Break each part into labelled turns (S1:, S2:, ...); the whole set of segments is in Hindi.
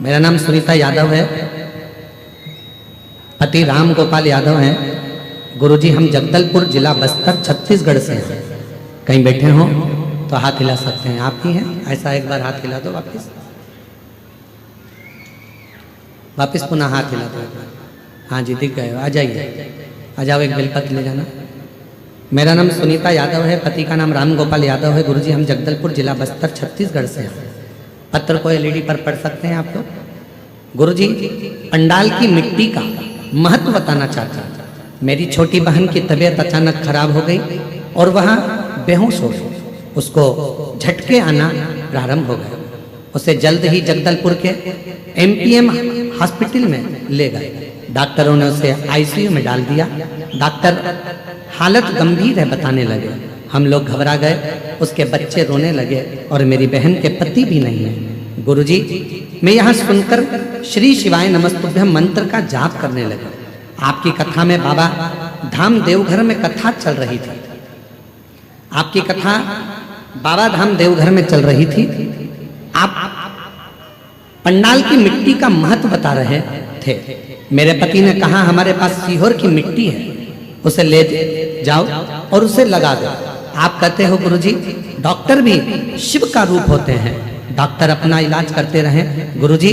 S1: मेरा नाम सुनीता यादव है, पति राम गोपाल यादव हैं। गुरुजी हम जगदलपुर जिला बस्तर छत्तीसगढ़ से हैं। कहीं बैठे हो तो हाथ हिला सकते हैं। आप ही हैं? ऐसा एक बार हाथ हिला दो, वापस पुनः हाथ हिला दो। हाँ जी, दिख गए। आ जाइए, आ जाओ, एक बेलपत्र ले जाना। मेरा नाम सुनीता यादव है, पति का नाम राम गोपाल यादव है। गुरुजी हम जगदलपुर जिला बस्तर छत्तीसगढ़ से हैं। पत्र को एलईडी पर पढ़ सकते हैं आप लोग। गुरुजी पंडाल की मिट्टी का महत्व बताना चाहता हूँ। मेरी छोटी बहन की तबीयत अचानक खराब हो गई और वह बेहोश हो गई। उसको झटके आना प्रारंभ हो गए। उसे जल्द ही जगदलपुर के एमपीएम हॉस्पिटल में ले गए। डॉक्टरों ने उसे आईसीयू में डाल दिया। डॉक्टर हालत गंभीर है बताने लगे। हम लोग घबरा गए। उसके बच्चे रोने लगे और मेरी बहन के पति भी नहीं है। गुरुजी मैं यहाँ सुनकर श्री शिवाय नमस्तुभ्यम मंत्र का जाप करने लगा। आपकी कथा में बाबा धाम देवघर में कथा चल रही थी। आपकी कथा बाबा धाम देवघर में चल रही थी। आप पंडाल की मिट्टी का महत्व बता रहे थे। मेरे पति ने कहा हमारे पास सीहोर की मिट्टी है, उसे ले जाओ और उसे लगा दो। आप कहते हो गुरुजी डॉक्टर भी शिव का रूप होते हैं। डॉक्टर अपना इलाज करते रहे। गुरुजी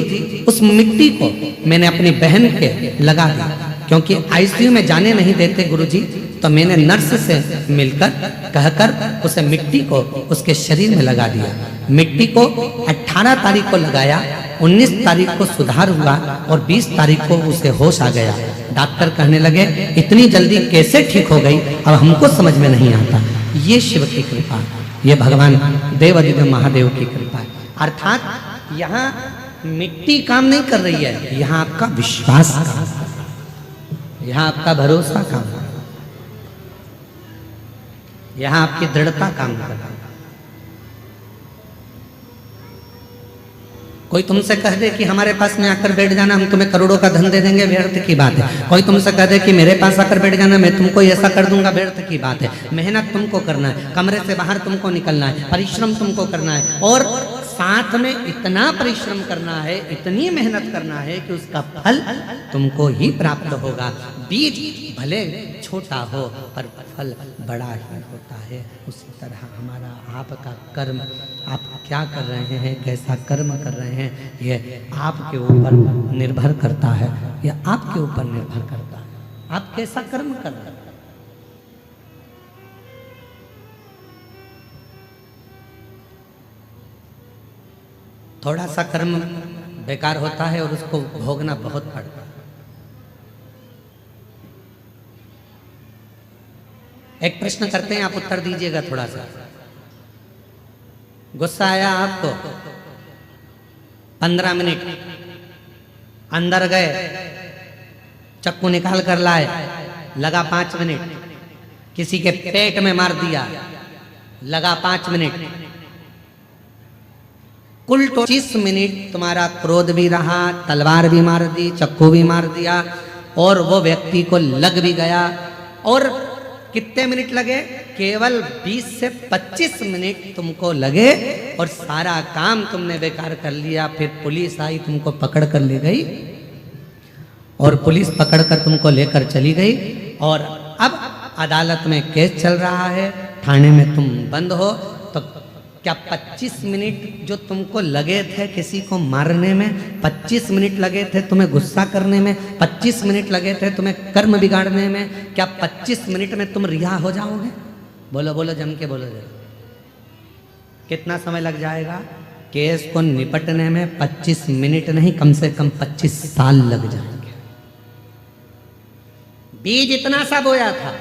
S1: उस मिट्टी को मैंने अपनी बहन के लगा दिया, क्योंकि आईसीयू में जाने नहीं देते गुरुजी। तो मैंने नर्स से मिलकर कहकर उसे मिट्टी को उसके शरीर में लगा दिया। मिट्टी को 18 तारीख को लगाया, 19 तारीख को सुधार हुआ और 20 तारीख को उसे होश आ गया। डॉक्टर कहने लगे इतनी जल्दी कैसे ठीक हो गई, अब हमको समझ में नहीं आता। ये शिव की कृपा, ये भगवान देवादिदेव महादेव की कृपा है। अर्थात यहाँ मिट्टी काम नहीं कर रही है, यहाँ आपका विश्वास काम, यहाँ आपका भरोसा काम, यहाँ आपकी दृढ़ता काम कर रही है। कोई तुमसे कह दे कि हमारे पास में आकर बैठ जाना, हम तुम्हें करोड़ों का धन दे देंगे, व्यर्थ की बात है। कोई तुमसे कह दे कि मेरे पास आकर बैठ जाना, मैं तुमको ऐसा कर दूंगा, व्यर्थ की बात है। मेहनत तुमको करना है, कमरे से बाहर तुमको निकलना है, परिश्रम तुमको करना है और साथ में इतना परिश्रम करना है, इतनी मेहनत करना है कि उसका फल तुमको ही प्राप्त होगा। बीज भले छोटा हो पर फल बड़ा ही होता है। उसी तरह हमारा आपका कर्म, आप क्या कर रहे हैं, कैसा कर्म कर रहे हैं, ये आपके ऊपर निर्भर करता है। यह आपके ऊपर निर्भर करता है आप कैसा कर्म कर रहे हैं। थोड़ा सा कर्म बेकार होता है और उसको भोगना बहुत पड़ता है। एक प्रश्न करते हैं, आप उत्तर दीजिएगा। थोड़ा सा गुस्सा आया आपको, 15 मिनट अंदर गए, चक्कू निकाल कर लाए, लगा 5 मिनट, किसी के पेट में मार दिया, लगा 5 मिनट, कुल 25 मिनट तुम्हारा क्रोध भी रहा, तलवार भी मार दी, चक्कू भी मार दिया और वो व्यक्ति को लग भी गया। और कितने मिनट लगे? केवल 20 से 25 मिनट तुमको लगे और सारा काम तुमने बेकार कर लिया। फिर पुलिस आई, तुमको पकड़ कर ले गई और पुलिस पकड़ कर तुमको लेकर चली गई और अब अदालत में केस चल रहा है, थाने में तुम बंद हो। तो क्या 25 मिनट जो तुमको लगे थे किसी को मारने में, 25 मिनट लगे थे तुम्हें गुस्सा करने में, 25 मिनट लगे थे तुम्हें कर्म बिगाड़ने में, क्या 25 मिनट में तुम रिहा हो जाओगे? बोलो बोलो, जम के बोलो जरा। कितना समय लग जाएगा? केस को निपटने में 25 मिनट नहीं, कम से कम 25 साल लग जाएंगे। बीज इतना सा बोया था,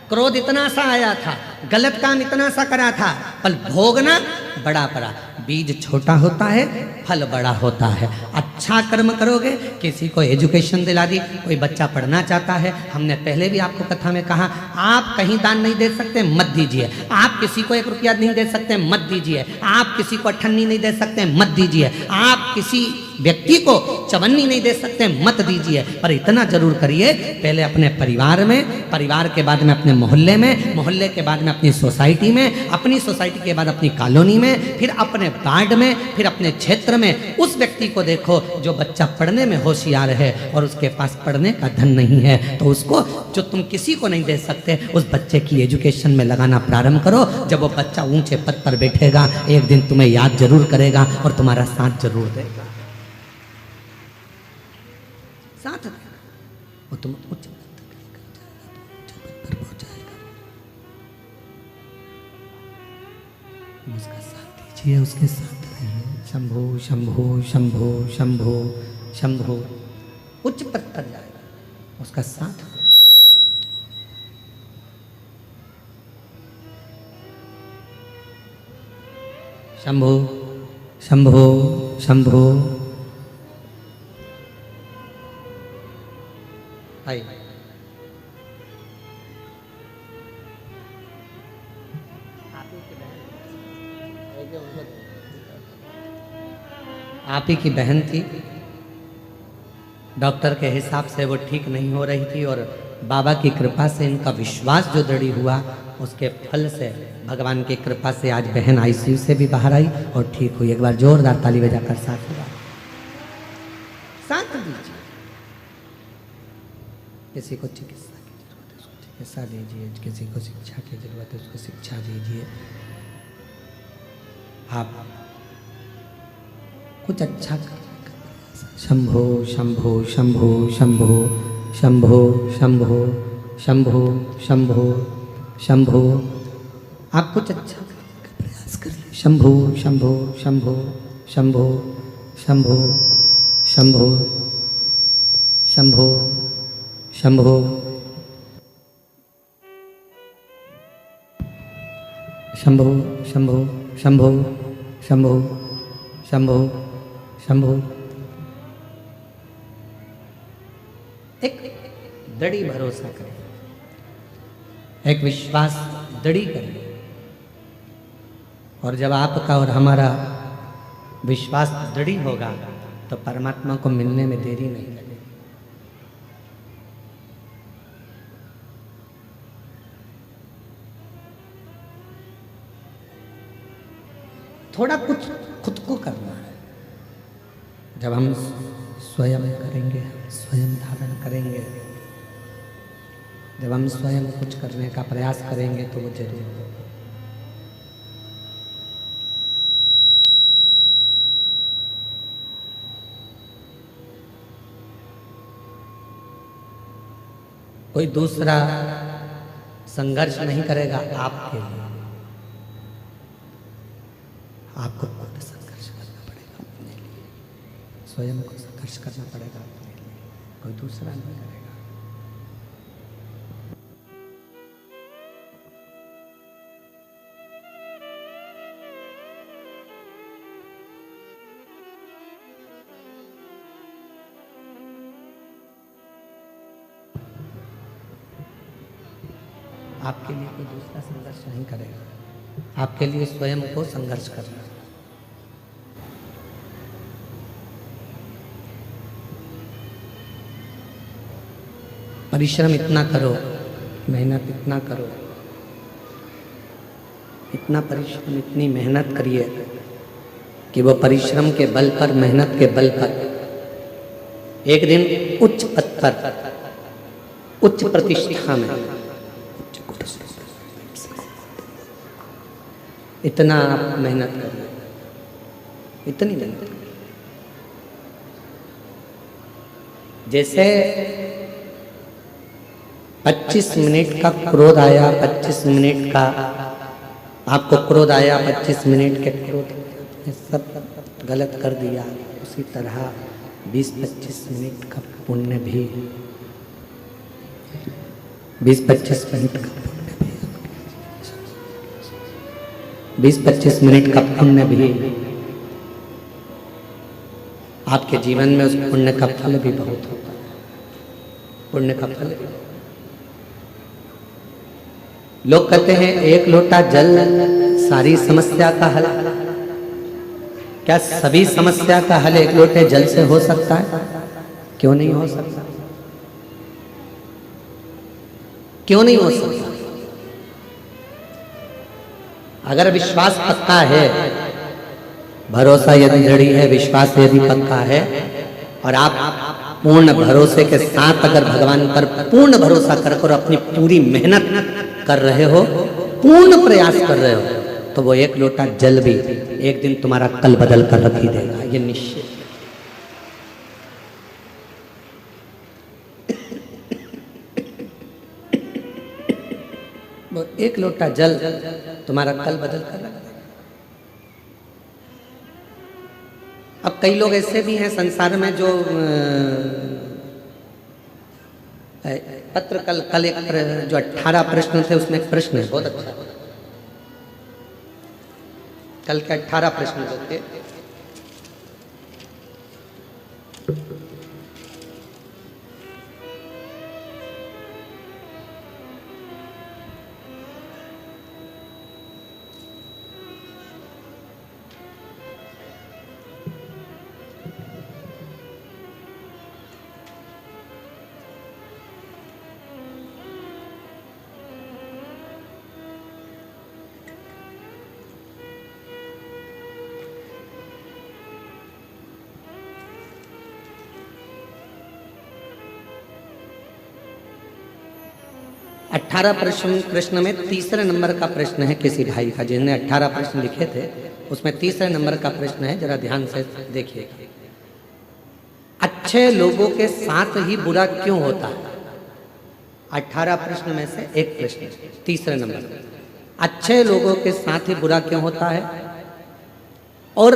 S1: क्रोध इतना सा आया था, गलत काम इतना सा करा था, फल भोगना बड़ा पड़ा। बीज छोटा होता है, फल बड़ा होता है। अच्छा कर्म करोगे, किसी को एजुकेशन दिला दी, कोई बच्चा पढ़ना चाहता है, हमने पहले भी आपको कथा में कहा, आप कहीं दान नहीं दे सकते मत दीजिए। आप किसी को 1 रुपया नहीं दे सकते मत दीजिए। आप किसी को 98 नहीं दे सकते मत दीजिए। आप किसी व्यक्ति को चवन्नी नहीं दे सकते, मत दीजिए, पर इतना जरूर करिए, पहले अपने परिवार में, परिवार के बाद में अपने मोहल्ले में, मोहल्ले के बाद में अपनी सोसाइटी में, अपनी सोसाइटी के बाद अपनी कॉलोनी में, फिर अपने वार्ड में, फिर अपने क्षेत्र में उस व्यक्ति को देखो जो बच्चा पढ़ने में होशियार है और उसके पास पढ़ने का धन नहीं है, तो उसको जो तुम किसी को नहीं दे सकते उस बच्चे की एजुकेशन में लगाना प्रारंभ करो। जब वो बच्चा ऊंचे पद पर बैठेगा एक दिन तुम्हें याद जरूर करेगा और तुम्हारा साथ जरूर देगा, साथ देगा, वो तुम उच्च पद तक लेकर जाएगा, उच्च पद पर पहुंचाएगा। उसका साथ दीजिए, उसके साथ रहिए। शंभो शंभो शंभो शंभो शंभो, उच्च पद पर जाएगा, उसका साथ। शंभो शंभो शंभो। हाय आप ही की बहन थी, डॉक्टर के हिसाब से वो ठीक नहीं हो रही थी और बाबा की कृपा से इनका विश्वास जो दृढ़ हुआ, उसके फल से भगवान की कृपा से आज बहन आईसीयू से भी बाहर आई और ठीक हुई। एक बार जोरदार ताली बजाकर साथ हुआ, साथ दीजिए। किसी को चिकित्सा की जरूरत है उसको चिकित्सा दीजिए, किसी को शिक्षा की जरूरत है उसको शिक्षा दीजिए। आप कुछ अच्छा कर। शंभो शंभो शंभो शंभो शंभो शंभो शंभो शंभो शंभो। आप कुछ अच्छा का प्रयास करिए। शंभो शंभो शंभो शंभो शंभो शंभो शंभो शंभो। शंभो शंभो शंभो शंभो शंभो शंभो। एक दृढ़ भरोसा करें, एक विश्वास दृढ़ करें, और जब आपका और हमारा विश्वास दृढ़ होगा तो परमात्मा को मिलने में देरी नहीं लगेगी। थोड़ा कुछ खुद को करना है। जब हम स्वयं करेंगे, स्वयं धारण करेंगे, जब हम स्वयं कुछ करने का प्रयास करेंगे तो वो जरूर होगा। कोई दूसरा संघर्ष नहीं करेगा आपके लिए, आपको खुद संघर्ष करना पड़ेगा अपने लिए, स्वयं को संघर्ष करना पड़ेगा अपने लिए, कोई दूसरा नहीं करेगा। आपके लिए कोई दूसरा संघर्ष नहीं करेगा, आपके लिए स्वयं को संघर्ष करना। परिश्रम इतना करो, मेहनत इतना करो, इतना परिश्रम, इतनी मेहनत करिए कि वो परिश्रम के बल पर, मेहनत के बल पर एक दिन उच्च पद पर, उच्च प्रतिष्ठा में, इतना आप मेहनत करिए, इतनी मेहनत करिए। जैसे 25 मिनट का क्रोध आया, 25 मिनट का आपको क्रोध आया, 25 मिनट के क्रोध में सब गलत कर दिया, उसी तरह 20-25 मिनट का पुण्य भी, 20-25 मिनट का 20-25 मिनट का पुण्य भी आपके जीवन में, उस पुण्य का फल भी बहुत होता है, पुण्य का फल भी। लोग कहते हैं एक लोटा जल सारी समस्या का हल, क्या सभी समस्या का हल एक लोटे जल से हो सकता है? क्यों नहीं हो सकता? क्यों नहीं हो सकता? अगर विश्वास पक्का है, भरोसा यदि दृढ़ है, विश्वास यदि पक्का है और आप पूर्ण भरोसे के साथ अगर भगवान पर पूर्ण भरोसा कर अपनी पूरी मेहनत कर रहे हो, पूर्ण प्रयास कर रहे हो, तो वो एक लोटा जल भी एक दिन तुम्हारा कल बदल कर रख ही देगा, ये निश्चित। वो एक लोटा जल तुम्हारा कल बदल कर रख देगा। अब कई लोग ऐसे भी हैं संसार में जो पत्र कल एक जो 18 प्रश्न थे उसमें एक प्रश्न है बहुत अच्छा, कल के 18 प्रश्न जो थे, अठारह प्रश्न में तीसरे नंबर का प्रश्न है किसी भाई का, जिन्होंने 18 प्रश्न लिखे थे उसमें तीसरे नंबर का प्रश्न है, जरा ध्यान से देखिए। अच्छे लोगों के साथ ही बुरा क्यों होता है? 18 प्रश्न में से एक प्रश्न तीसरे नंबर, अच्छे लोगों के साथ ही बुरा क्यों होता है और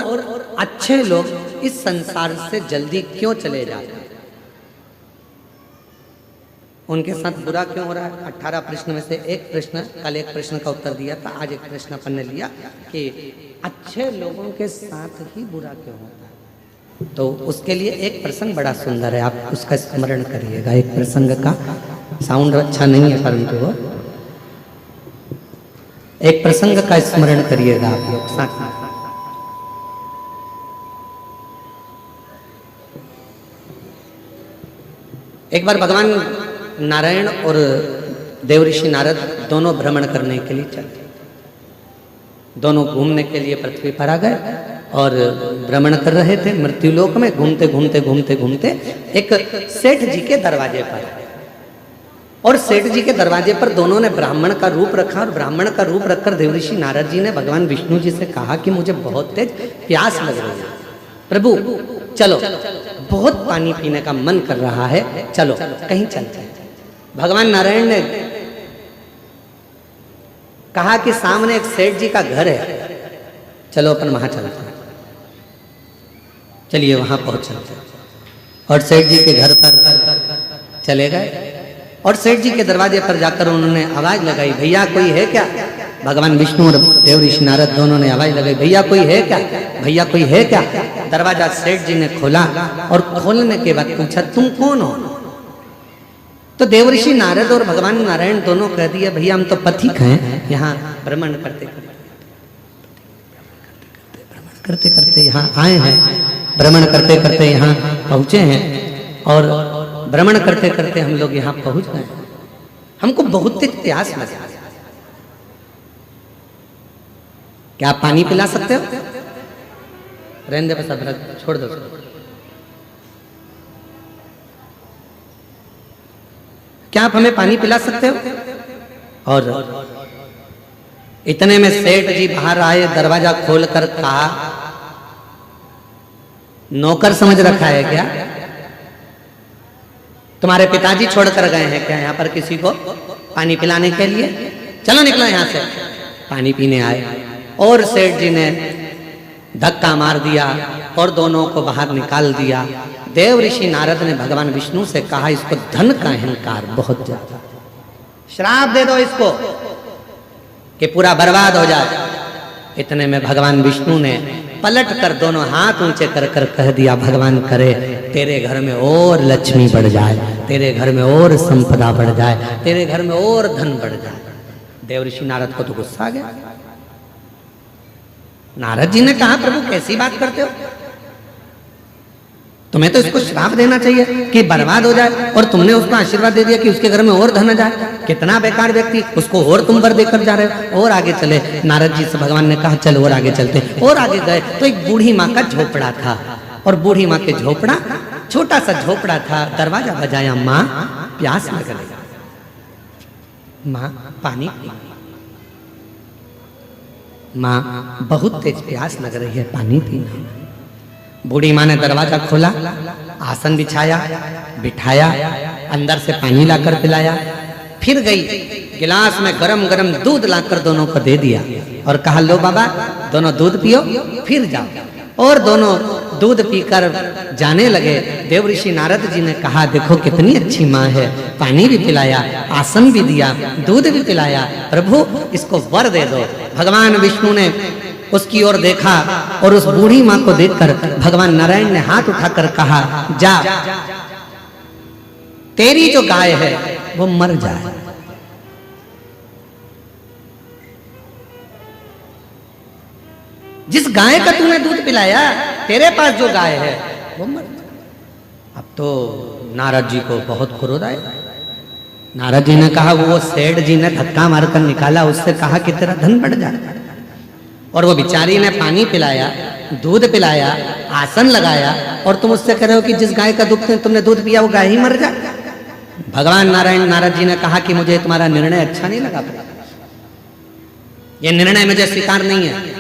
S1: अच्छे लोग इस संसार से जल्दी क्यों चले जाते हैं? उनके साथ बुरा क्यों हो रहा है? 18 प्रश्न में से एक प्रश्न, कल एक प्रश्न का उत्तर दिया था, आज एक प्रश्न अपन ने लिया कि अच्छे लोगों के साथ ही बुरा क्यों होता है। तो उसके लिए एक प्रसंग बड़ा सुंदर है, आप उसका स्मरण करिएगा। एक प्रसंग का साउंड अच्छा नहीं है परंतु वो एक प्रसंग का स्मरण करिएगा आप लोग साथ में। एक बार भगवान नारायण और देवऋषि नारद दोनों भ्रमण करने के लिए चले, दोनों घूमने के लिए पृथ्वी पर आ गए और भ्रमण कर रहे थे। मृत्युलोक में घूमते घूमते घूमते घूमते एक सेठ जी के दरवाजे पर, और सेठ जी के दरवाजे पर दोनों ने ब्राह्मण का रूप रखा और ब्राह्मण का रूप रखकर देवऋषि नारद जी ने भगवान विष्णु जी से कहा कि मुझे बहुत तेज प्यास लग रही है, प्रभु चलो बहुत पानी पीने का मन कर रहा है, चलो कहीं चलते हैं। भगवान नारायण ने कहा कि सामने एक सेठ जी का घर है, चलो अपन वहां चलते हैं। चलिए वहां पहुंच चलते हैं और सेठ जी के घर पर चले गए और सेठ जी के दरवाजे पर जाकर उन्होंने आवाज लगाई, भैया कोई है क्या? भगवान विष्णु और देवऋषि नारद दोनों ने आवाज लगाई, भैया कोई है क्या? भैया कोई है क्या? दरवाजा सेठ जी ने खोला और खोलने के बाद पूछा तुम कौन हो? तो देवऋषि नारद और भगवान नारायण दोनों कह दिया, भैया हम तो पथिक हैं, यहाँ भ्रमण करते करते यहाँ आए हैं, भ्रमण करते करते यहाँ पहुंचे हैं और भ्रमण करते करते हम लोग यहाँ पहुंच गए, हमको बहुत तेज प्यास लगा, क्या आप पानी पिला सकते हो? रहने दे बस, अब छोड़ दो। क्या आप हमें पानी पिला सकते हो? और इतने में सेठ जी बाहर आए, दरवाजा खोलकर कहा, नौकर समझ रखा है क्या? तुम्हारे पिताजी छोड़कर गए हैं क्या यहाँ पर किसी को पानी पिलाने के लिए? चलो निकलो यहाँ से। पानी पीने आए और सेठ जी ने धक्का मार दिया और दोनों को बाहर निकाल दिया। देवऋषि नारद ने भगवान विष्णु से कहा, इसको धन का अहंकार बहुत ज्यादा, श्राप दे दो इसको कि पूरा बर्बाद हो जाए। इतने में भगवान विष्णु ने पलट कर दोनों हाथ ऊंचे कर कर कह दिया, भगवान करे तेरे घर में और लक्ष्मी बढ़ जाए, तेरे घर में और संपदा बढ़ जाए, तेरे घर में और धन बढ़ जाए। देवऋषि नारद को तो गुस्सा आ गया, नारद जी ने कहा प्रभु कैसी बात करते हो, तुम्हें तो इसको श्राप देना चाहिए कि बर्बाद हो जाए, और तुमने उसको आशीर्वाद दे दिया कि उसके घर में और धन आ जाए। कितना बेकार व्यक्ति, उसको और तुम वर देकर जा रहे हो। और आगे चले, नारद जी से भगवान ने कहा चलो और आगे चलते। और आगे गए तो एक बूढ़ी माँ का झोपड़ा था, और बूढ़ी माँ के झोपड़ा, छोटा सा झोपड़ा था। दरवाजा बजाया, माँ प्यास लग रही, माँ पानी पी, माँ बहुत तेज प्यास लग रही है, पानी पीना। बूढ़ी माँ ने दरवाजा खोला, आसन बिछाया, बिठाया, अंदर से पानी लाकर पिलाया, फिर गई गिलास में गरम गरम दूध लाकर दोनों को दे दिया और कहा लो बाबा दोनों दूध पियो फिर जाओ। और दोनों दूध पीकर जाने लगे। देव ऋषि नारद जी ने कहा देखो कितनी अच्छी माँ है, पानी भी पिलाया, आसन भी दिया, दूध भी पिलाया, प्रभु इसको वर दे दो। भगवान विष्णु ने उसकी ओर देखा और उस बूढ़ी माँ को देखकर भगवान नारायण ने हाथ उठाकर कहा जा, तेरी जो गाय है वो मर जाए। जिस गाय का तूने दूध पिलाया, तेरे पास जो गाय है वो मर जाए। अब तो नारद जी को बहुत क्रोध आया। नारद जी ने कहा वो सेठ जी ने धक्का मारकर निकाला, उससे कहा कि तेरा धन बढ़ जाए। और वो बेचारी ने पानी पिलाया, दूध पिलाया, आसन लगाया, और तुम उससे कह रहे हो कि जिस गाय का दूध तुमने दूध पिया वो गाय ही मर जाए। भगवान नारायण नारद जी ने कहा कि मुझे तुम्हारा निर्णय अच्छा नहीं लगा, ये निर्णय मुझे स्वीकार नहीं है,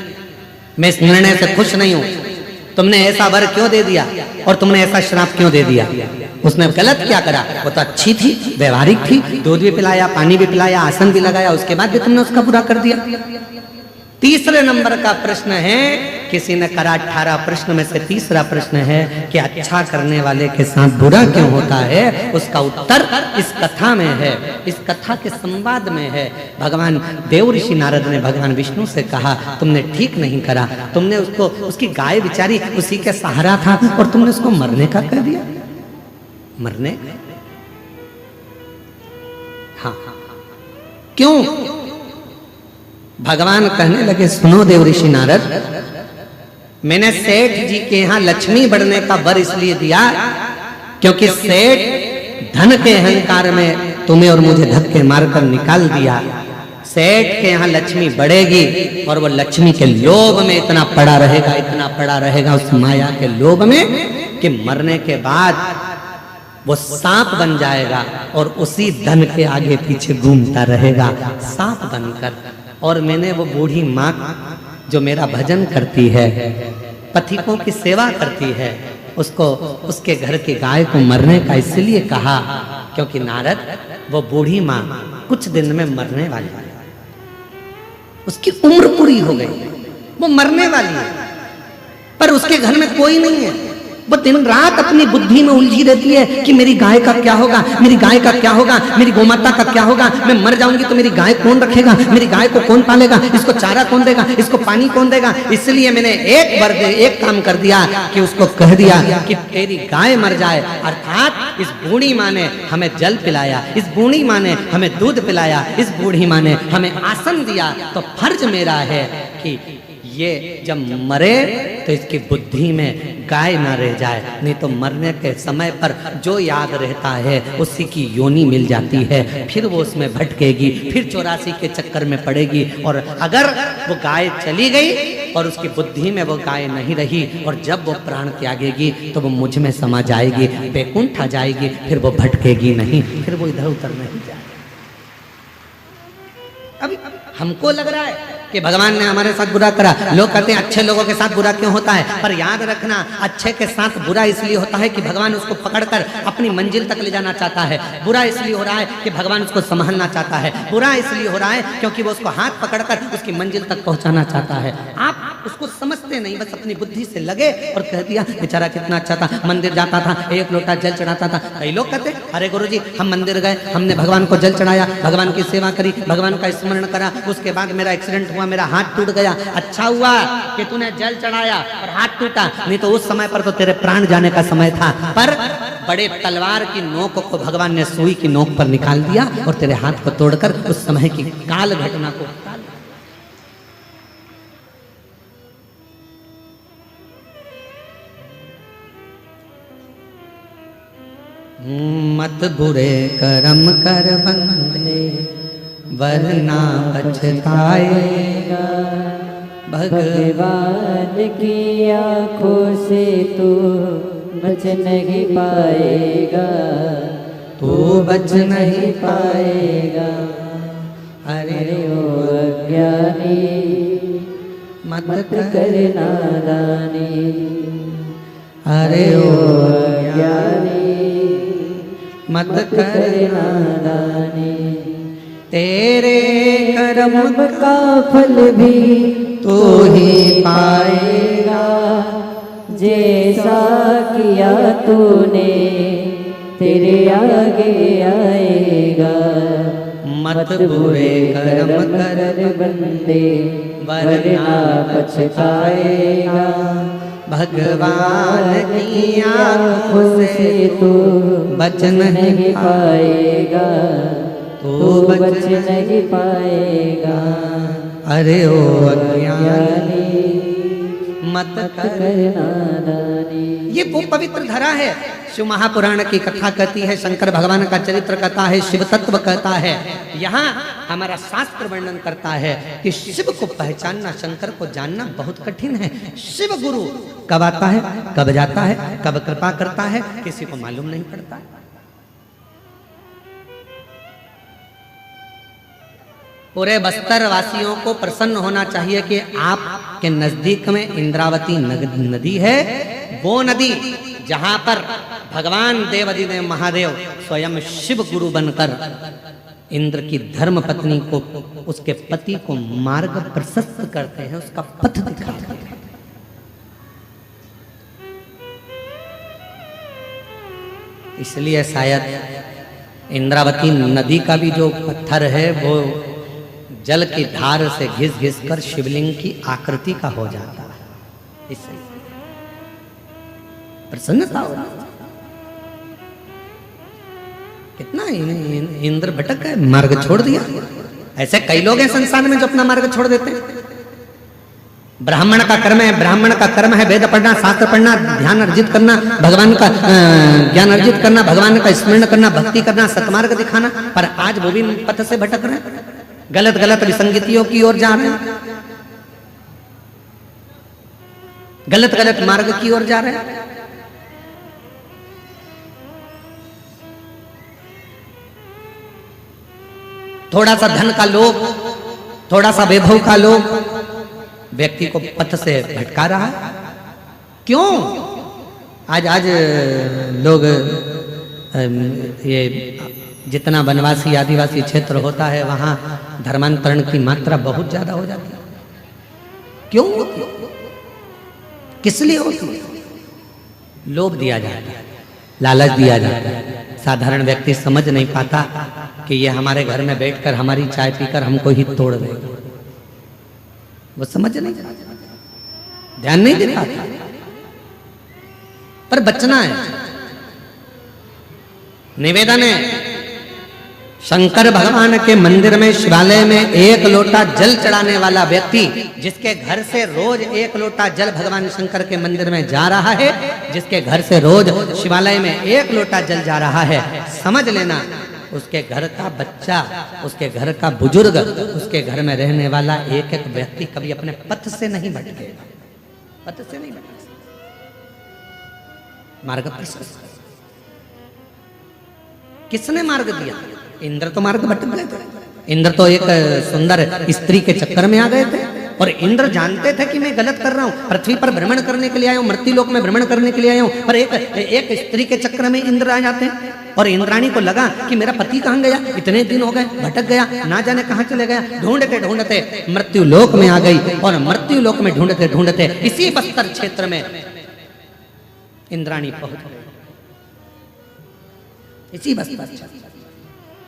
S1: मैं इस निर्णय से खुश नहीं हूं। तुमने ऐसा वर क्यों दे दिया और तुमने ऐसा श्राप क्यों दे दिया? उसने गलत क्या करा? वो तो अच्छी थी, व्यवहारिक थी, दूध भी पिलाया, पानी भी पिलाया, आसन भी लगाया, उसके बाद भी तुमने उसका बुरा कर दिया। तीसरे नंबर का प्रश्न है, किसी ने करा 18 प्रश्न में से तीसरा प्रश्न है कि अच्छा करने वाले के साथ बुरा क्यों होता है? उसका उत्तर इस कथा में है, इस कथा के संवाद में है। भगवान देव ऋषि नारद ने भगवान विष्णु से कहा तुमने ठीक नहीं करा, तुमने उसको, उसकी गाय बेचारी उसी के सहारा था और तुमने उसको मरने का कह दिया। मरने? हाँ, क्यों? भगवान कहने लगे सुनो देव ऋषि नारद, मैंने सेठ जी के यहाँ लक्ष्मी बढ़ने का वर इसलिए दिया क्योंकि सेठ धन के अहंकार में तुम्हें और मुझे धक्के मारकर निकाल दिया। सेठ के यहाँ लक्ष्मी बढ़ेगी और वो लक्ष्मी के लोभ में इतना पड़ा रहेगा, इतना पड़ा रहेगा उस माया के लोभ में कि मरने के बाद वो सांप बन जाएगा और उसी धन के आगे पीछे घूमता रहेगा सांप बनकर। और मैंने वो बूढ़ी माँ जो मेरा भजन करती है, पथिकों की सेवा करती है, उसको, उसके घर की गाय को मरने का इसलिए कहा क्योंकि नारद वो बूढ़ी माँ कुछ दिन में मरने वाली है, उसकी उम्र पूरी हो गई, वो मरने वाली है, पर उसके घर में कोई नहीं है। वो दिन रात अपनी बुद्धि में उलझी रहती है कि मेरी गाय का क्या होगा, मेरी गाय का क्या होगा, मेरी गोमाता का क्या होगा, मैं मर जाऊंगी तो मेरी गाय कौन रखेगा, मेरी गाय को कौन पालेगा, इसको चारा कौन देगा, इसको पानी कौन देगा। इसलिए मैंने एक काम कर दिया कि उसको कह दिया कि तेरी गाय मर जाए। अर्थात इस बूढ़ी माँ ने हमें जल पिलाया, इस बूढ़ी माँ ने हमें दूध पिलाया, इस बूढ़ी माँ ने हमें आसन दिया, तो फर्ज मेरा है कि ये जब मरे तो इसकी बुद्धि में गाय ना रह जाए, नहीं तो मरने के समय पर जो याद रहता है उसी की योनि मिल जाती है, फिर वो उसमें भटकेगी, फिर 84 के चक्कर में पड़ेगी। और अगर वो गाय चली गई और उसकी बुद्धि में वो गाय नहीं रही और जब वो प्राण त्यागेगी तो वो मुझ में समा जाएगी, बैकुंठ आ जाएगी, फिर वो भटकेगी नहीं, फिर वो इधर उधर नहीं जाएगी। अभी हमको लग रहा है कि भगवान ने हमारे साथ बुरा करा, लोग कहते हैं अच्छे लोगों के साथ बुरा क्यों होता है, पर याद रखना अच्छे के साथ बुरा इसलिए होता है कि भगवान उसको पकड़कर अपनी मंजिल तक ले जाना चाहता है। बुरा इसलिए हो रहा है कि भगवान उसको संभालना चाहता है, बुरा इसलिए हो रहा है क्योंकि वो उसको हाथ पकड़कर उसकी मंजिल तक पहुंचाना चाहता है। आप उसको समझते नहीं, बस अपनी बुद्धि से लगे और कह दिया बेचारा कितना अच्छा था, मंदिर जाता था, एक लोटा जल चढ़ाता था। कई लोग कहते अरे गुरुजी हम मंदिर गए, हमने भगवान को जल चढ़ाया, भगवान की सेवा करी, भगवान का स्मरण करा, उसके बाद मेरा एक्सीडेंट हुआ, मेरा हाथ टूट गया। अच्छा हुआ कि तूने जल चढ़ाया और हाथ टूटा, नहीं तो उस समय पर तो तेरे प्राण जाने का समय था। पर बड़े तलवार की नोक को भगवान ने सुई की नोक पर निकाल दिया और तेरे हाथ को तोड़कर उस समय की काल घटना को मत बुरे कर्म कर बंदे वरना पछताएगा।
S2: भगवान की आँखों से तू बच नहीं पाएगा,
S1: तू बच नहीं
S2: पाएगा।
S1: अरे
S2: ओ अज्ञानी
S1: मत
S2: कर नादानी,
S1: अरे
S2: ओ अज्ञानी
S1: मत
S2: कर नादानी।
S1: तेरे कर्म
S2: का फल भी
S1: तू ही
S2: पाएगा, जैसा किया तूने तेरे आगे आएगा।
S1: मत बुरे कर्म कर
S2: बंदे
S1: वरना पछताएगा। भगवान की आँखों से
S2: तू
S1: बच नहीं
S2: पाएगा,
S1: तू
S2: बच नहीं पाएगा।
S1: अरे ओ अज्ञानी मत कर
S2: नादानी।
S1: ये वो पवित्र धरा है। शिव महापुराण की कथा कहती है, शंकर भगवान का चरित्र कहता है, शिव तत्व कहता है। यहाँ हमारा शास्त्र वर्णन करता है कि शिव को पहचानना, शंकर को जानना बहुत कठिन है। शिव गुरु कब आता है, कब जाता है, कब कृपा करता है, किसी को मालूम नहीं पड़ता। पूरे बस्तर वासियों को प्रसन्न होना चाहिए कि आपके नजदीक में इंद्रावती नदी है। वो नदी जहां पर भगवान देवाधिदेव महादेव स्वयं शिव गुरु बनकर इंद्र की धर्म पत्नी को, उसके पति को मार्ग प्रशस्त करते हैं, उसका पथ दिखाते हैं। इसलिए शायद इंद्रावती नदी का भी जो पत्थर है वो जल की धार से घिस घिस कर शिवलिंग की आकृति का हो जाता है। इससे प्रसन्नता हो। कितना इंद्र भटक गए, मार्ग छोड़ दिया। ऐसे कई लोग हैं संसार में जो अपना मार्ग छोड़ देते हैं। ब्राह्मण का कर्म है, ब्राह्मण का कर्म है वेद पढ़ना, शास्त्र पढ़ना, ध्यान अर्जित करना, भगवान का ज्ञान अर्जित करना, भगवान का स्मरण करना, भक्ति करना, सतमार्ग दिखाना। पर आज वो भी पथ से भटक रहे हैं, गलत गलत विसंगतियों की ओर जा रहे हैं, गलत गलत मार्ग की ओर जा रहे हैं। थोड़ा सा धन का लोभ, थोड़ा सा वैभव का लोभ व्यक्ति को पथ से भटका रहा है। क्यों? आज लोग ये जितना वनवासी आदिवासी क्षेत्र होता है वहां धर्मांतरण की मात्रा बहुत ज्यादा हो जाती है। क्यों? किस लिए होती है? लोभ दिया जाता है, लालच दिया जाता है। साधारण व्यक्ति समझ नहीं पाता कि ये हमारे घर में बैठकर हमारी चाय पीकर हमको ही तोड़ देगा। वो समझ नहीं पाता, ध्यान नहीं दे पाता। पर बचना है। निवेदन है, शंकर भगवान के मंदिर में, शिवालय में एक लोटा जल चढ़ाने वाला व्यक्ति, जिसके घर से रोज एक लोटा जल भगवान शंकर के मंदिर में जा रहा है, जिसके घर से रोज शिवालय में एक लोटा जल जा रहा है, समझ लेना उसके घर का बच्चा, उसके घर का बुजुर्ग, उसके घर में रहने वाला एक एक व्यक्ति कभी अपने पथ से नहीं भटकेगा। पथ से नहीं भटकेगा, मार्ग प्रशस्त। किसने मार्ग दिया? इंद्र तो मार्ग भटक गए थे। इंद्र तो एक सुंदर स्त्री के चक्कर में आ गए थे और इंद्र जानते थे कि मैं गलत कर रहा हूं, पृथ्वी पर भ्रमण करने के लिए आया हूं, मृत्यु लोक में भ्रमण करने के लिए आया हूं, पर एक स्त्री के चक्कर में इंद्र आ जाते हैं। और इंद्राणी को लगा कि मेरा पति कहां गया, इतने दिन हो गए, भटक गया, ना जाने कहां चले गया। ढूंढते ढूंढते मृत्यु लोक में आ गई और मृत्यु लोक में ढूंढते ढूंढते इसी बस्तर क्षेत्र में इंद्राणी पहुंच गई। इसी बस्तर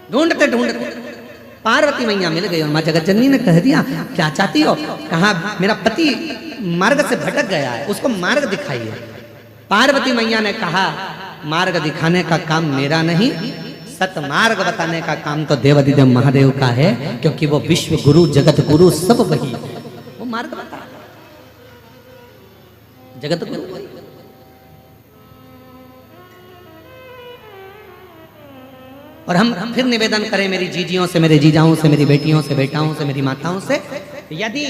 S1: ढूंढते ढूंढते पार्वती मैया मिल गई और मां जगत जननी ने कह दिया, क्या चाहती हो? कहा मेरा पति मार्ग से भटक गया है, उसको मार्ग दिखाइए। पार्वती मैया ने कहा, मार्ग दिखाने का काम मेरा नहीं, सतमार्ग बताने का काम तो देवाधिदेव महादेव का है, क्योंकि वो विश्व गुरु, जगत गुरु सब वही है। वो मार्ग बता, जगत गुरु वही। और हम फिर निवेदन करें मेरी जीजियों से, मेरे जीजाओं से, मेरी बेटियों से, बेटाओं से, मेरी माताओं से, यदि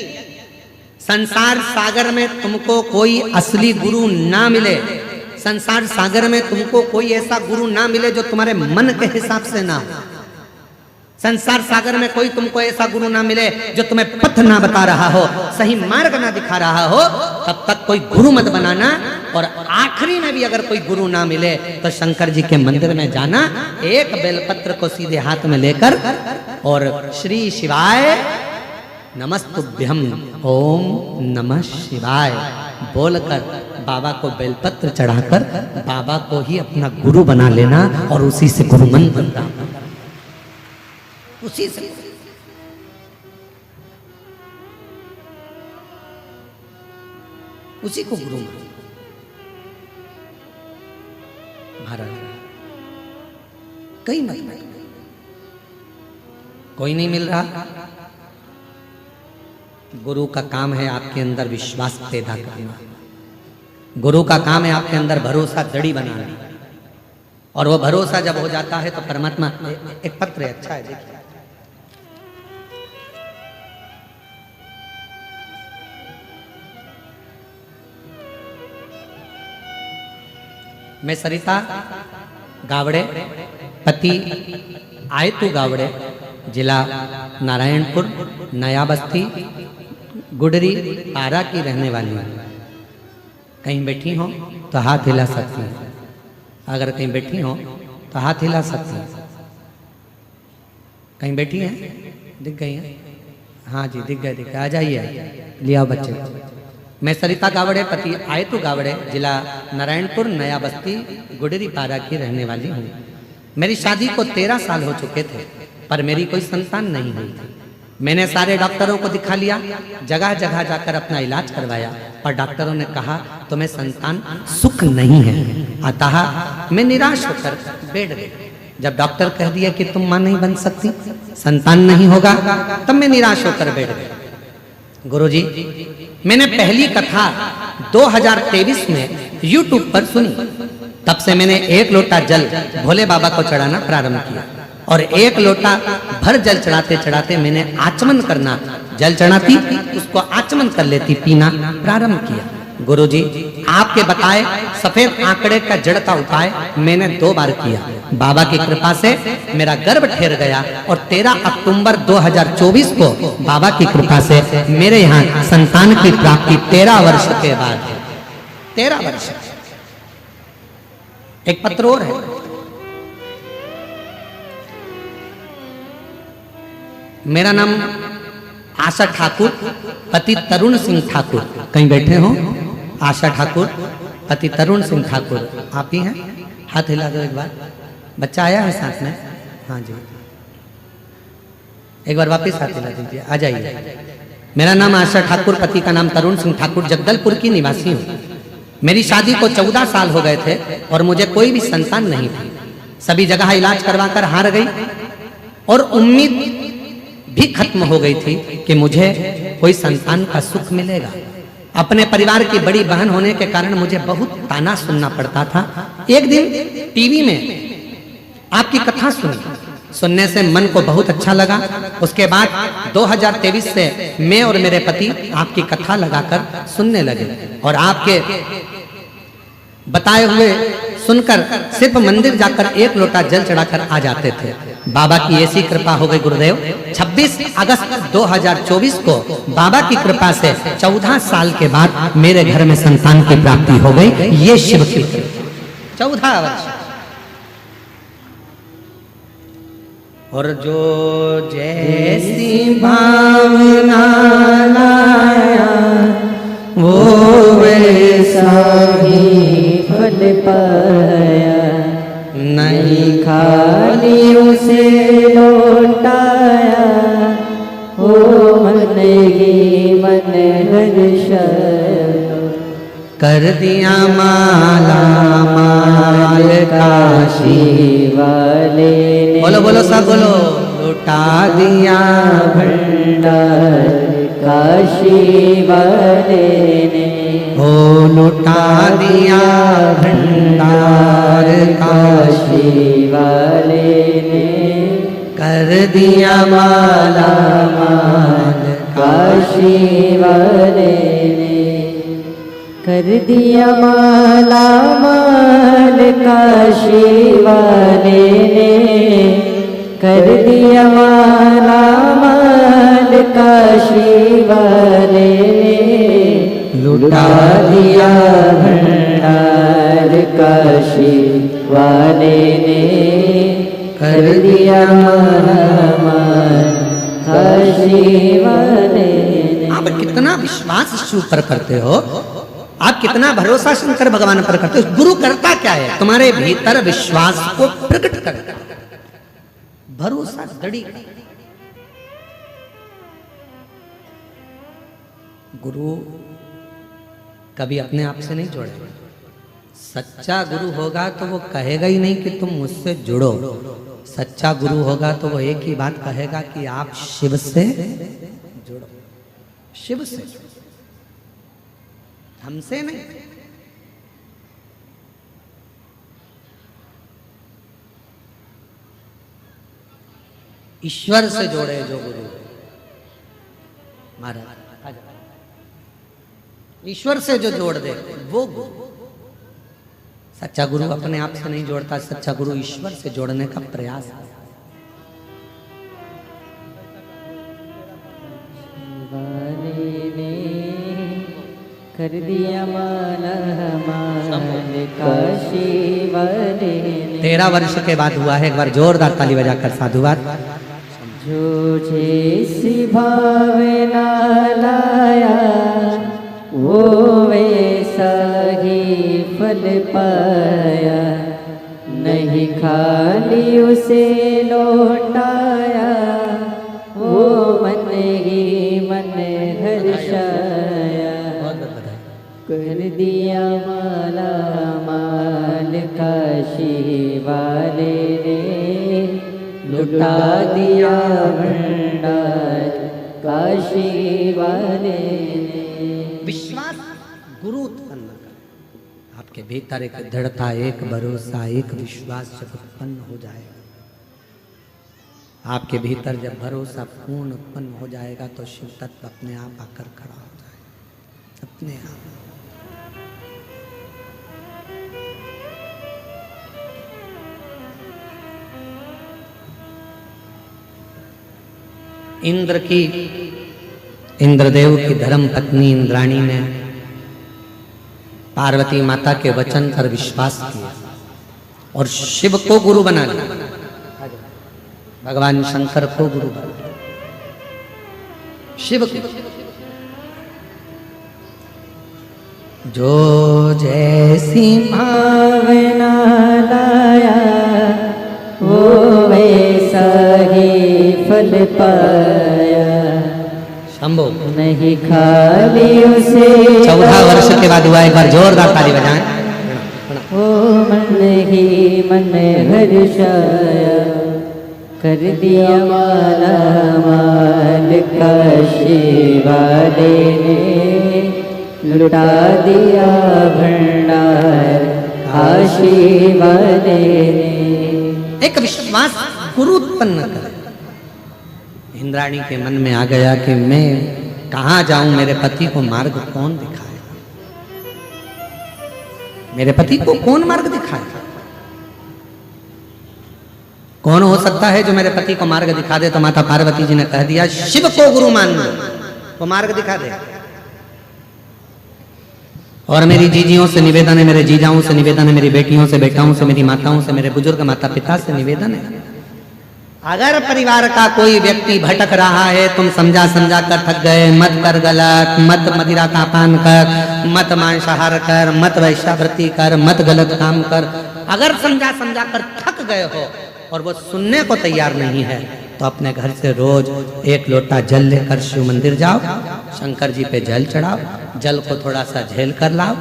S1: संसार सागर में तुमको कोई असली गुरु ना मिले, संसार सागर में तुमको कोई ऐसा गुरु ना मिले जो तुम्हारे मन के हिसाब से ना हो, संसार सागर में कोई तुमको ऐसा गुरु ना मिले जो तुम्हें पथ ना बता रहा हो, सही मार्ग ना दिखा रहा हो, तब तक कोई गुरु मत बनाना। और आखिरी में भी अगर कोई गुरु ना मिले तो शंकर जी के मंदिर में जाना, एक बेलपत्र को सीधे हाथ में लेकर और श्री शिवाय नमस्तुभ्यम ओम नमः शिवाय बोलकर बाबा को बेलपत्र चढ़ाकर बाबा को ही अपना गुरु बना लेना और उसी से गुरु मंत्र प्राप्त, उसी से। उसी को गुरु मान। महाराज कई मत कोई नहीं मिल रहा। गुरु का काम है आपके अंदर विश्वास पैदा करना, गुरु का काम है आपके अंदर भरोसा दड़ी बनाना, और वो भरोसा जब हो जाता है तो परमात्मा। एक पत्र है, अच्छा है, देखिए। मैं सरिता गावड़े, पति आयतु गावड़े, जिला नारायणपुर, नया बस्ती, गुडरी, पारा की रहने वाली हूँ। कहीं बैठी हो तो हाथ हिला सकती हैं, अगर कहीं बैठी हो तो हाथ हिला सकती हैं। कहीं बैठी हैं, दिख गई हैं? हाँ जी, दिख गए, आ जाइए, लिया बच्चे। मैं सरिता गावड़े, पति आयतु गावड़े, जिला नारायणपुर, नया बस्ती, गुडरी, पारा की रहने वाली हूँ। मेरी शादी को 13 साल हो चुके थे, पर मेरी कोई संतान नहीं हुई थी। मैंने सारे डॉक्टरों को दिखा लिया, जगह जगह जाकर अपना इलाज करवाया, पर डॉक्टरों ने कहा तुम्हें संतान सुख नहीं है। अतः मैं निराश होकर बैठ गई। जब डॉक्टर कह दिया कि तुम मां नहीं बन सकती, संतान नहीं होगा, तब मैं निराश होकर बैठ गई। गुरुजी, मैंने पहली कथा 2023 में YouTube पर सुनी। तब से मैंने 1 लोटा जल भोले बाबा को चढ़ाना प्रारंभ किया, और 1 लोटा भर जल चढ़ाते चढ़ाते मैंने आचमन करना, जल चढ़ाती उसको आचमन कर लेती, पीना प्रारंभ किया। गुरुजी, आपके बताए सफेद आंकड़े का जड़ का उपाय मैंने 2 बार किया। बाबा की कृपा से मेरा गर्भ ठहर गया, और 13 अक्टूबर 2024 को बाबा की कृपा से मेरे यहाँ संतान की प्राप्ति 13 वर्ष के बाद। 13 वर्ष। एक पत्र और है, मेरा नाम आशा ठाकुर, पति तरुण सिंह ठाकुर। कहीं बैठे हो? आशा ठाकुर, पति तरुण सिंह ठाकुर, आप ही हैं? हाथ हिला दो एक बार। बच्चा आया है साथ में? हाँ जी, एक बार वापस हाथ हिला दीजिए, आ जाइए। मेरा नाम आशा ठाकुर, पति का नाम तरुण सिंह ठाकुर, जगदलपुर की निवासी हूँ। मेरी शादी को 14 साल हो गए थे और मुझे कोई भी संतान नहीं थी। सभी जगह इलाज करवाकर हार गई, और उम्मीद भी खत्म हो गई थी कि मुझे कोई संतान का सुख मिलेगा। अपने परिवार की बड़ी बहन होने के कारण मुझे बहुत ताना सुनना पड़ता था। एक दिन टीवी में आपकी कथा सुनने से मन को बहुत अच्छा लगा। उसके बाद 2023 से मैं और मेरे पति आपकी कथा लगाकर सुनने लगे, और आपके बताए हुए सुनकर सिर्फ मंदिर जाकर 1 लोटा जल चढ़ाकर आ जाते थे। बाबा की ऐसी कृपा हो गई गुरुदेव, 26 अगस्त 2024 को बाबा की कृपा से 14 साल के बाद मेरे घर में संतान की प्राप्ति हो गई। ये शिव की 14 वर्ष। और जो जैसी भावना लाया वो वैसा
S2: ही फल पाया,
S1: नहीं
S2: खाली उसे लौटाया, हो मन ही मन हर्ष
S1: कर दिया माला माल काशी
S2: वाले ने।
S1: बोलो बोलो सब बोलो। लुटा दिया
S2: भंडार काशी वाले ने,
S1: हो लुटा दिया भंडार काशी
S2: काशी वाले ने।
S1: दिया माला माल
S2: काशी वाले ने कर दिया माला माल काशी वाले ने कर दिया माला माल काशी वाले ने लुटा दिया भंडार काशी वाले ने कर दिया माला माल काशी वाले ने।
S1: आप कितना विश्वास शिव पर करते हो, आप कितना भरोसा शंकर भगवान पर करते हो। गुरु करता क्या है, तुम्हारे भीतर विश्वास को प्रकट करता है, भरोसा दृढ़। गुरु कभी अपने आप से नहीं जोड़ेगा। सच्चा गुरु होगा तो वो कहेगा ही नहीं कि तुम मुझसे जुड़ो। सच्चा गुरु होगा तो वो एक ही बात कहेगा कि आप शिव से जुड़ो, शिव से, हमसे नहीं। ईश्वर से जोड़े जो गुरु महाराज, ईश्वर से जो जोड़ दे वो गुरु। सच्चा गुरु अपने आप से नहीं जोड़ता, सच्चा गुरु ईश्वर से जोड़ने का प्रयास है।
S2: कर दिया माला माल काशी वाले ने।
S1: 13 वर्ष के बाद हुआ है, एक बार जोरदार ताली बजाकर साधुवाद।
S2: जो जैसी भावना लाया वो वैसा ही फल पाया, नहीं खाली उसे लौटाया वो मन ही मन हर्षाया। कर दिया माला माल काशी वाले ने लुटा दिया भंडार काशी वाले ने।
S1: विश्वास गुरु उत्पन्न कर, आपके भीतर एक दृढ़ता, एक भरोसा, एक विश्वास जब उत्पन्न हो जाएगा, आपके भीतर जब भरोसा पूर्ण उत्पन्न हो जाएगा तो शिव तत्व अपने आप आकर खड़ा हो जाएगा, अपने आप। इंद्रदेव की धर्म पत्नी इंद्राणी ने पार्वती माता के वचन पर विश्वास किया और शिव को गुरु बना लिया, भगवान शंकर को गुरु बना लिया, शिव को। जो जैसी
S2: भावना लाया वो वैसा ही फल पाया,
S1: शंभो
S2: नहीं खाली उसे
S1: 14 वर्ष के बाद हुआ, एक बार जोरदार ताली बजाएं।
S2: वो मन ही मन हर्षाया, कर दिया माला माल काशी वाले ने लुटा दिया भंडार काशी वाले ने।
S1: एक विश्वास गुरु उत्पन्न कर। इंद्राणी के मन में आ गया कि मैं कहाँ जाऊं, मेरे पति को मार्ग कौन दिखाएगा, मेरे पति को कौन मार्ग दिखाएगा। कौन हो सकता है जो मेरे पति को मार्ग दिखा दे। तो माता पार्वती जी ने कह दिया शिव को गुरु मानना, वो मार्ग दिखा दे। और मेरी जीजियों से निवेदन है, मेरे जीजाओं से निवेदन है, मेरी बेटियों से, बेटाओं से, मेरी माताओं से, मेरे बुजुर्ग माता पिता से निवेदन है, अगर परिवार का कोई व्यक्ति भटक रहा है, तुम समझा समझा कर थक गए, मत कर गलत, मत मदिरा का पान कर, मत मांसाहार कर, मत वैश्यावृत्ति कर, मत गलत काम कर। अगर समझा समझा कर थक गए हो और वो सुनने को तैयार नहीं है तो अपने घर से रोज 1 लोटा जल लेकर शिव मंदिर जाओ, शंकर जी पे जल चढ़ाओ, जल को थोड़ा सा झेल कर लाओ,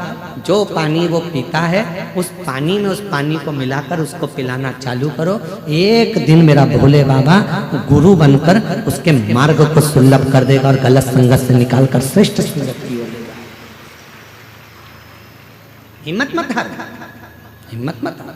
S1: जो पानी वो पीता है उस पानी में उस पानी को मिलाकर उसको पिलाना चालू करो। एक दिन मेरा भोले बाबा गुरु बनकर उसके मार्ग को सुलभ कर देगा और गलत संगत से निकालकर श्रेष्ठ संगत की ओर लेगा। हिम्मत मत हार, हिम्मत मत हार।